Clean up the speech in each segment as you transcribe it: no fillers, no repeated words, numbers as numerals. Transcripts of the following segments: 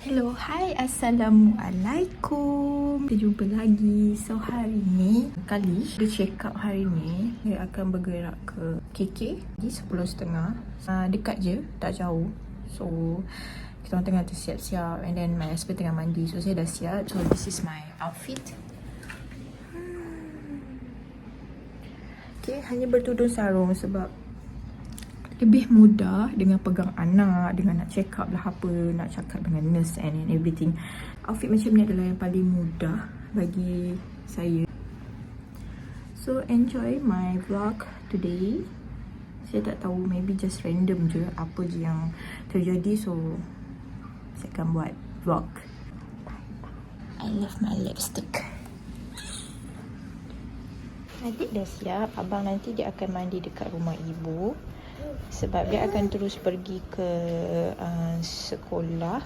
Hello, hi, Assalamualaikum. Kita jumpa lagi. So, hari ni, the check-up hari ni, dia akan bergerak ke KK di 10.30. Dekat je, tak jauh. So, kita orang tengah tersiap-siap. And then, my husband tengah mandi. So, saya dah siap. So, this is my outfit. Okay, hanya bertudung sarung sebab lebih mudah dengan pegang anak, dengan nak check up lah apa, nak cakap dengan nurse and everything. Outfit macam ni adalah yang paling mudah bagi saya. So, enjoy my vlog today. Saya tak tahu, maybe just random je apa je yang terjadi. So, saya akan buat vlog. I love my lipstick. Adik dah siap. Abang nanti dia akan mandi dekat rumah ibu. Sebab dia akan terus pergi ke sekolah.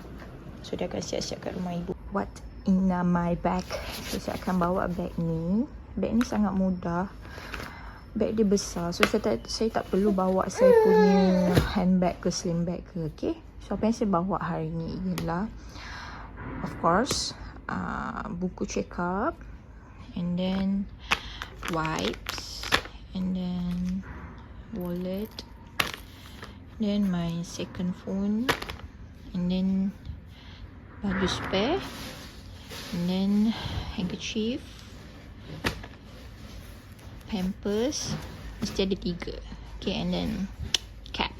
So dia akan siap-siap kat rumah ibu. What in my bag? So saya akan bawa bag ni. Bag ni sangat mudah. Bag dia besar. So saya tak perlu bawa saya punya handbag ke sling bag ke. Okay. So apa yang saya bawa hari ni ialah, of course, buku Checkup, and then wipes, and then wallet, then my second phone, and then baju spare, and then handkerchief, pampers, mesti ada 3. Okay, and then cap.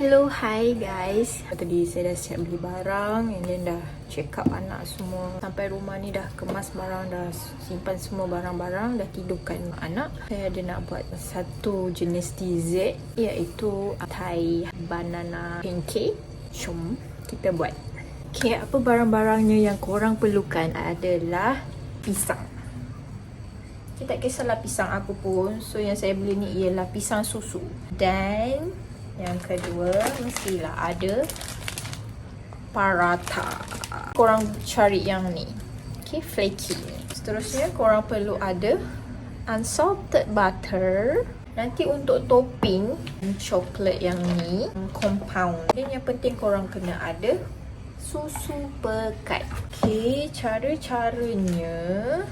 Hello, hi guys. Tadi saya dah siap beli barang, and then dah check up anak semua. Sampai rumah ni dah kemas barang, dah simpan semua barang-barang, dah tidurkan anak. Saya ada nak buat satu jenis dessert, iaitu Thai banana pancake. Jom kita buat. Okay, apa barang-barangnya yang korang perlukan adalah pisang. Kita tak kisahlah pisang apa pun. So yang saya beli ni ialah pisang susu. Dan yang kedua, mestilah ada paratha. Korang cari yang ni. Okay, flaky ni. Seterusnya, korang perlu ada unsalted butter. Nanti untuk topping coklat yang ni, compound. Dan yang penting korang kena ada susu pekat. Okay, cara-caranya